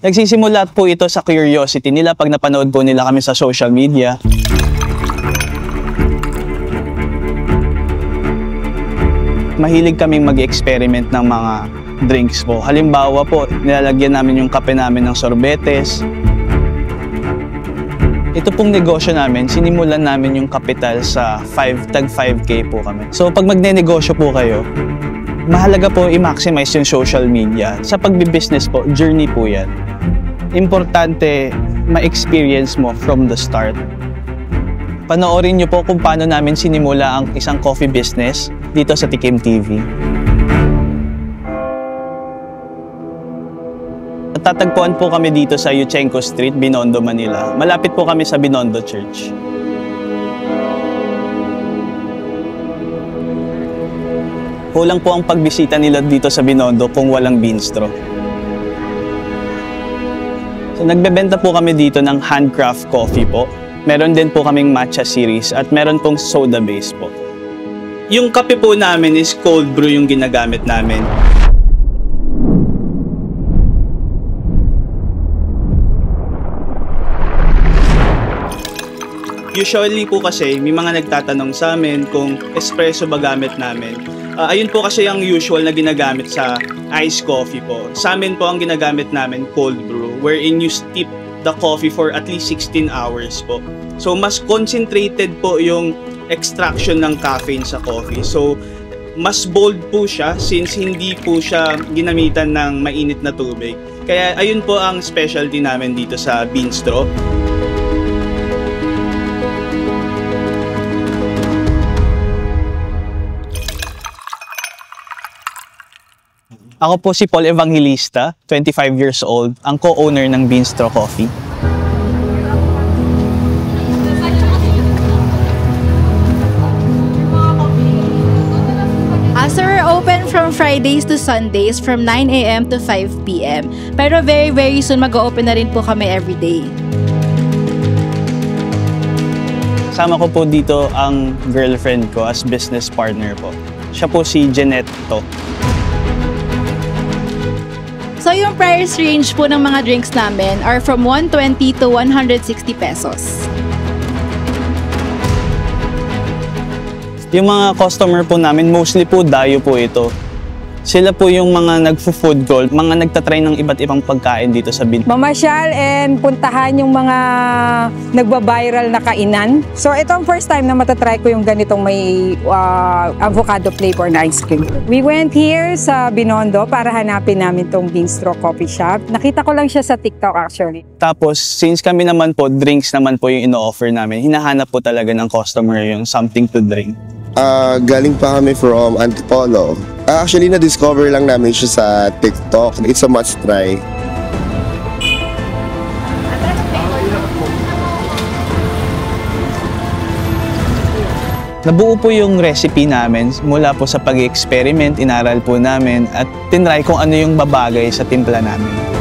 Nagsisimula po ito sa curiosity nila pag napanood po nila kami sa social media. Mahilig kaming mag-experiment ng mga drinks po. Halimbawa po, nilalagyan namin yung kape namin ng sorbetes. Ito pong negosyo namin, sinimulan namin yung kapital sa tag 5K po kami. So pag magne-negosyo po kayo, mahalaga po i-maximize yung social media. Sa pagbibusiness po, journey po yan. Importante ma-experience mo from the start. Panoorin nyo po kung paano namin sinimula ang isang coffee business dito sa Tikim TV. Tatagpuan po kami dito sa Yuchenko Street, Binondo, Manila. Malapit po kami sa Binondo Church. Kulang po ang pagbisita nila dito sa Binondo kung walang bistro. So, nagbebenta po kami dito ng handcraft coffee po. Meron din po kaming matcha series at meron pong soda base po. Yung kape po namin is cold brew yung ginagamit namin. Usually po kasi may mga nagtatanong sa amin kung espresso ba gamit namin. Ayun po kasi ang usual na ginagamit sa iced coffee po. Sa amin po ang ginagamit namin cold brew wherein you steep the coffee for at least 16 hours po. So mas concentrated po yung extraction ng caffeine sa coffee. So mas bold po siya since hindi po siya ginamitan ng mainit na tubig. Kaya ayun po ang specialty namin dito sa Beanstro. Ako po si Paul Evangelista, 25 years old, ang co-owner ng Beanstro Coffee. So we're open from Fridays to Sundays from 9 a.m. to 5 p.m. Pero very soon mag-open na rin po kami everyday. Kasama ko po dito ang girlfriend ko as business partner po. Siya po si Jeanette to. So yung price range po ng mga drinks namin are from 120 to 160 pesos. Yung mga customer po namin, mostly po dayo po ito. Sila po yung mga nagfo-food crawl, mga nagtatry ng iba't ibang pagkain dito sa Bin. Mamasyal and puntahan yung mga nagba-viral na kainan. So ito ang first time na matatry ko yung ganitong may avocado flavor na ice cream. We went here sa Binondo para hanapin namin tong Beanstro Coffee Shop. Nakita ko lang siya sa TikTok actually. Tapos since kami naman po, drinks naman po yung ino-offer namin, hinahanap po talaga ng customer yung something to drink. Galing pa kami from Antipolo. Actually, na-discover lang namin siya sa TikTok. It's a must try. Nabuo po yung recipe namin mula po sa pag-experiment, inaral po namin at tinry kung ano yung babagay sa timpla namin.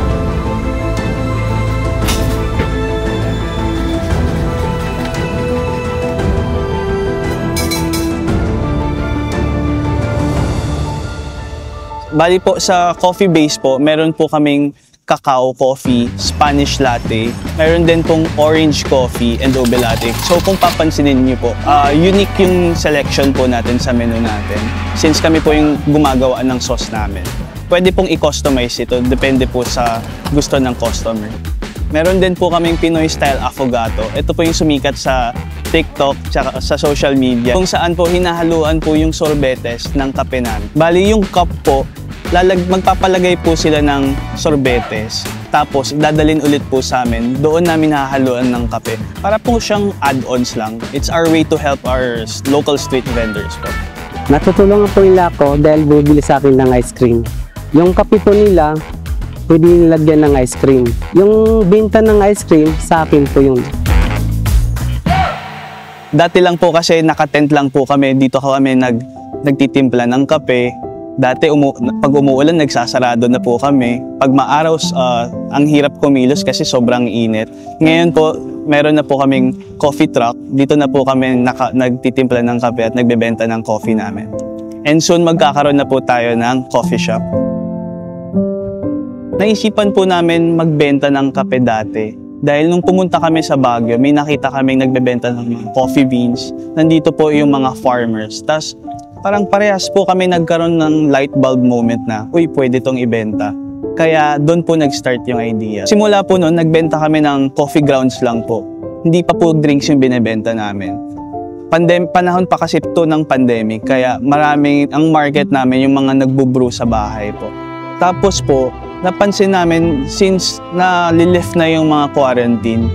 Bali po sa coffee base po, meron po kaming cacao coffee, Spanish latte, meron din pong orange coffee and ube latte. So kung papansinin niyo po, unique yung selection po natin sa menu natin since kami po yung gumagawa ng sauce namin. Pwede pong i-customize ito, depende po sa gusto ng customer. Meron din po kaming Pinoy style affogato. Ito po yung sumikat sa TikTok tsaka sa social media kung saan po hinahaluan po yung sorbetes ng kape namin. Bali yung cup po, magpapalagay po sila ng sorbetes, tapos dadalhin ulit po sa amin. Doon namin hahaluan ng kape. Para po siyang add-ons lang. It's our way to help our local street vendors po. Natutulungan po nila ako dahil bumibili sa akin ng ice cream. Yung kape po nila, pwede nilagyan ng ice cream. Yung binta ng ice cream, sa akin po yun. Dati lang po kasi nakatent lang po kami. Dito kami nagtitimpla ng kape. Dati pag umuulan, nagsasarado na po kami. Pag maaraw, ang hirap kumilos kasi sobrang init. Ngayon po, meron na po kaming coffee truck. Dito na po kami nagtitimpla ng kape at nagbebenta ng coffee namin. And soon magkakaroon na po tayo ng coffee shop. Naisipan po namin magbenta ng kape dati. Dahil nung pumunta kami sa Baguio, may nakita kaming nagbebenta ng mga coffee beans. Nandito po yung mga farmers. Tas parang parehas po kami nagkaroon ng light bulb moment na, uy, pwede tong ibenta. Kaya doon po nag-start yung idea. Simula po noon, nagbenta kami ng coffee grounds lang po. Hindi pa po drinks yung binebenta namin. Panahon pa kasi ito ng pandemic, kaya maraming ang market namin yung mga nagbo-brew sa bahay po. Tapos po, napansin namin since na-lift na yung mga quarantine,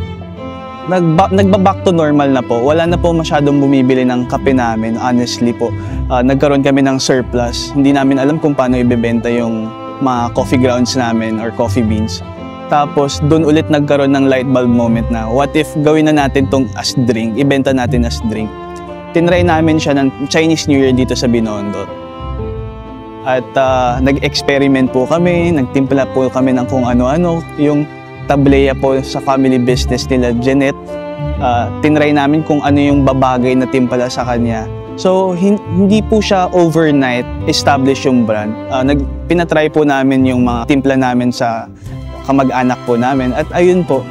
nagba-back to normal na po. Wala na po masyadong bumibili ng kape namin, honestly po. Nagkaroon kami ng surplus. Hindi namin alam kung paano ibebenta yung mga coffee grounds namin or coffee beans. Tapos doon ulit nagkaroon ng light bulb moment na what if gawin na natin tong as drink, ibenta natin as drink. Tinry namin siya ng Chinese New Year dito sa Binondo. At nag-experiment po kami, nagtimpla po kami ng kung ano-ano. Yung tableya po sa family business nila, Jeanette, tinry namin kung ano yung babagay na timpla sa kanya. So, hindi po siya overnight establish yung brand. Pinatry po namin yung mga timpla namin sa kamag-anak po namin. At ayun po,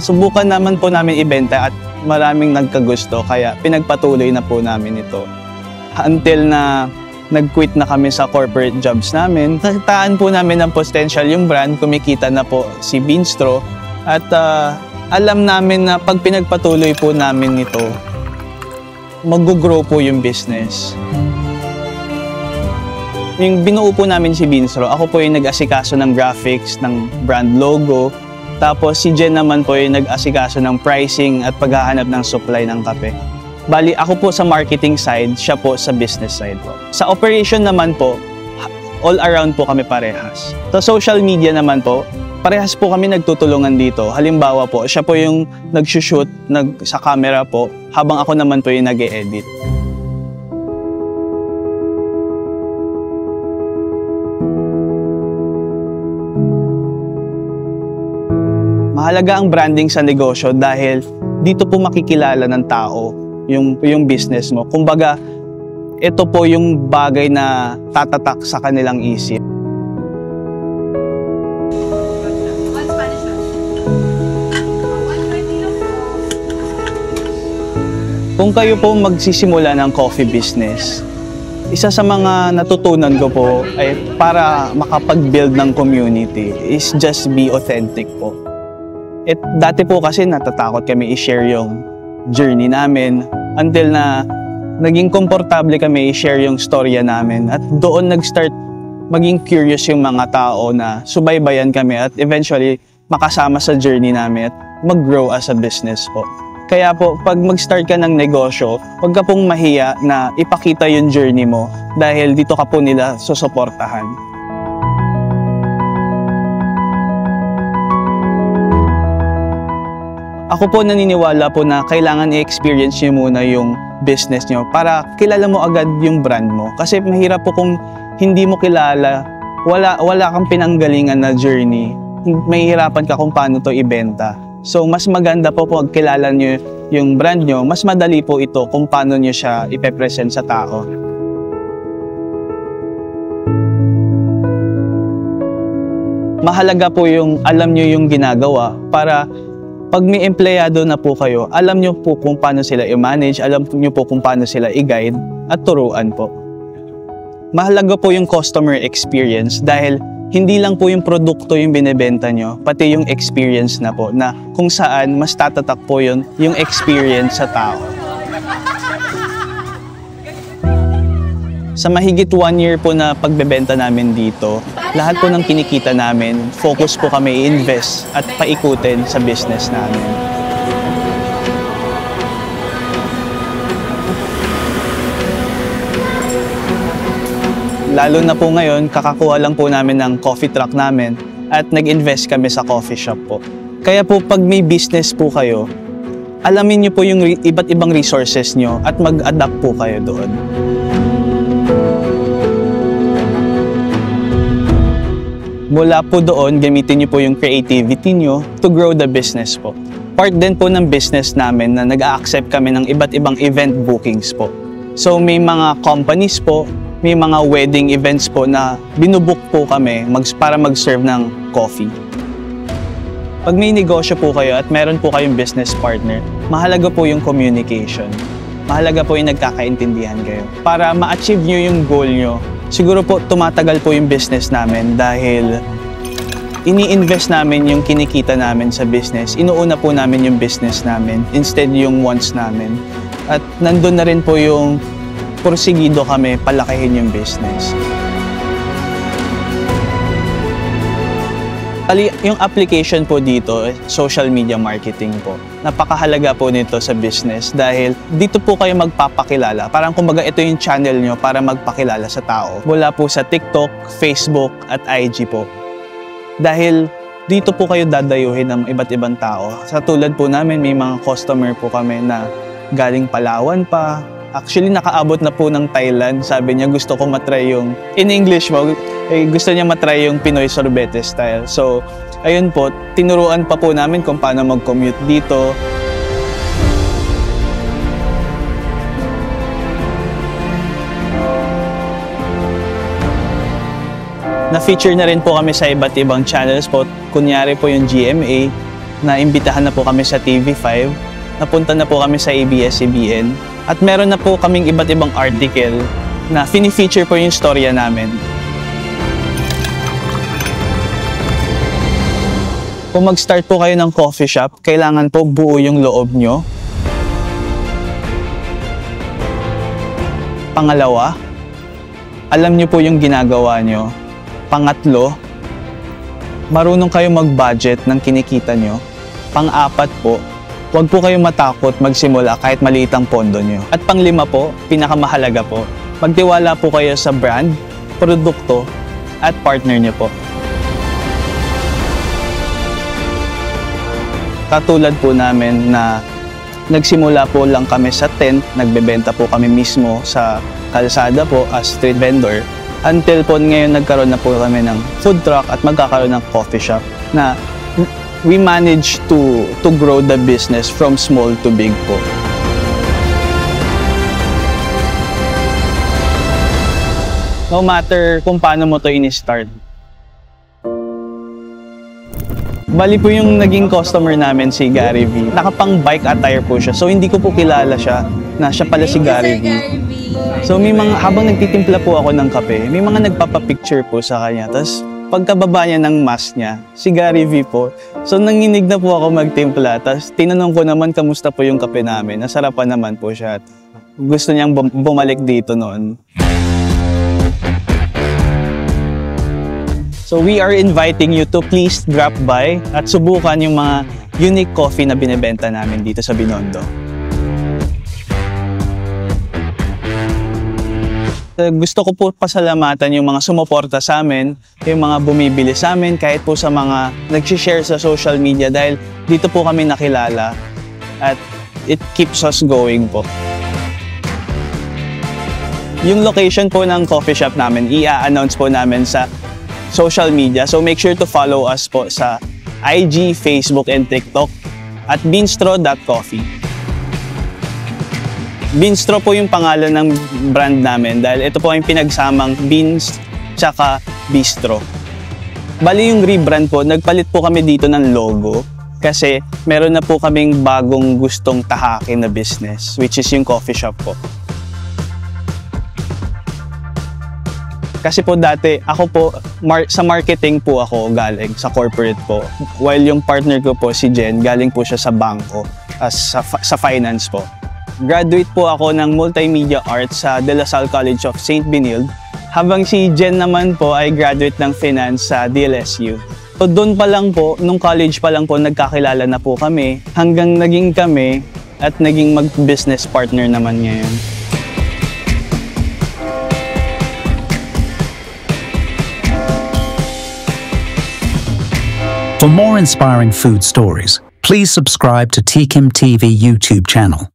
subukan naman po namin ibenta at maraming nagkagusto. Kaya pinagpatuloy na po namin ito. Until na nag-quit na kami sa corporate jobs namin. Nakitaan po namin ng potential yung brand, kumikita na po si Beanstro. At alam namin na pag pinagpatuloy po namin ito, mag-grow po yung business. Yung binuo po namin si Beanstro, ako po yung nag-asikaso ng graphics, ng brand logo. Tapos si Jen naman po yung nag-asikaso ng pricing at paghahanap ng supply ng kape. Bali, ako po sa marketing side, siya po sa business side po. Sa operation naman po, all around po kami parehas. Sa social media naman po, parehas po kami nagtutulungan dito. Halimbawa po, siya po yung nag-shoot sa camera po, habang ako naman po yung nag-e-edit. Mahalaga ang branding sa negosyo dahil dito po makikilala ng tao yung business mo. Kumbaga, ito po yung bagay na tatatak sa kanilang isip. Kung kayo po magsisimula ng coffee business, isa sa mga natutunan ko po ay para makapag-build ng community is just be authentic po. Dati po kasi natatakot kami i-share yung journey namin until na naging komportable kami i-share yung storya namin at doon nag-start maging curious yung mga tao na subaybayan kami at eventually makasama sa journey namin at mag-grow as a business po. Kaya po, pag mag-start ka ng negosyo, huwag ka pong mahiya na ipakita yung journey mo dahil dito ka po nila susuportahan. Ako po naniniwala po na kailangan i-experience nyo muna yung business nyo para kilala mo agad yung brand mo. Kasi mahirap po kung hindi mo kilala, wala kang pinanggalingan na journey, mahihirapan ka kung paano to ibenta. So mas maganda po pag kilala nyo yung brand nyo, mas madali po ito kung paano nyo siya ipepresent sa tao. Mahalaga po yung alam nyo yung ginagawa para pag may empleyado na po kayo, alam nyo po kung paano sila i-manage, alam nyo po kung paano sila i-guide at turuan po. Mahalaga po yung customer experience dahil hindi lang po yung produkto yung binebenta nyo, pati yung experience na po, na kung saan mas tatatak po yung experience sa tao. Sa mahigit 1 year po na pagbebenta namin dito, lahat po ng kinikita namin, focus po kami i-invest at paikutin sa business namin. Lalo na po ngayon, kakakuha lang po namin ng coffee truck namin at nag-invest kami sa coffee shop po. Kaya po pag may business po kayo, alamin niyo po yung iba't ibang resources niyo at mag-adapt po kayo doon. Mula po doon, gamitin niyo po yung creativity niyo to grow the business po. Part din po ng business namin na nag-a-accept kami ng iba't ibang event bookings po. So may mga companies po may mga wedding events po na binubook po kami para mag-serve ng coffee. Pag may negosyo po kayo at meron po kayong business partner, mahalaga po yung communication. Mahalaga po yung nagkakaintindihan kayo. Para ma-achieve nyo yung goal nyo, siguro po tumatagal po yung business namin dahil ini-invest namin yung kinikita namin sa business. Inuuna po namin yung business namin instead yung wants namin. At nandun na rin po yung porsigido kami palakihin yung business. Yung application po dito, social media marketing po. Napakahalaga po nito sa business dahil dito po kayo magpapakilala. Parang kumbaga ito yung channel nyo para magpakilala sa tao. Mula po sa TikTok, Facebook at IG po. Dahil dito po kayo dadayuhin ng iba't ibang tao. Sa tulad po namin, may mga customer po kami na galing Palawan pa. Actually, nakaabot na po ng Thailand. Sabi niya, gusto ko matry yung, in English mo, gusto niya matry yung Pinoy sorbete style. So, ayun po, tinuruan pa po namin kung paano mag-commute dito. Na-feature na rin po kami sa iba't ibang channels po. Kunyari po yung GMA, na imbitahan na po kami sa TV5. Napunta na po kami sa ABS-CBN. At meron na po kaming iba't ibang article na fini-feature po yung storya namin. Kung mag-start po kayo ng coffee shop, kailangan po buo yung loob nyo. Pangalawa, alam nyo po yung ginagawa nyo. Pangatlo, marunong kayo mag-budget ng kinikita nyo. Pang-apat po, huwag po kayong matakot magsimula kahit maliit ang pondo nyo. At panglima po, pinakamahalaga po, magtiwala po kayo sa brand, produkto, at partner nyo po. Katulad po namin na nagsimula po lang kami sa tent, nagbebenta po kami mismo sa kalsada po as street vendor. Until po ngayon nagkaroon na po kami ng food truck at magkakaroon ng coffee shop na we managed to grow the business from small to big po. No matter kung paano mo to in-start. Bali po yung naging customer namin si Gary V. Nakapang bike attire po siya. So hindi ko po kilala siya na siya pala si Gary V. So may mga, habang nagtitimpla po ako ng kape, may mga nagpapapicture po sa kanya. Tapos pagkababa niya ng mask niya, si Gary V po. So nanginig na po ako magtimpla. Tapos tinanong ko naman kamusta po yung kape namin. Nasarapan naman po siya. At gusto niyang bumalik dito noon. So we are inviting you to please drop by at subukan yung mga unique coffee na binebenta namin dito sa Binondo. Gusto ko po pasalamatan yung mga sumuporta sa amin, yung mga bumibili sa amin, kahit po sa mga nag-share sa social media dahil dito po kami nakilala at it keeps us going po. Yung location po ng coffee shop namin, i-announce po namin sa social media. So make sure to follow us po sa IG, Facebook, and TikTok at beanstro.coffee. Beanstro po yung pangalan ng brand namin dahil ito po yung pinagsamang beans tsaka bistro. Bali yung rebrand po, nagpalit po kami dito ng logo kasi meron na po kaming bagong gustong tahakin na business, which is yung coffee shop po. Kasi po dati, ako po, sa marketing po ako galing, sa corporate po. While yung partner ko po, si Jen, galing po siya sa bangko, sa finance po. Graduate po ako ng Multimedia Arts sa De La Salle College of St. Benilde, habang si Jen naman po ay graduate ng Finance sa DLSU. So doon pa lang po, nung college pa lang po, nagkakilala na po kami, hanggang naging kami at naging mag-business partner naman ngayon. For more inspiring food stories, please subscribe to TKIM TV YouTube channel.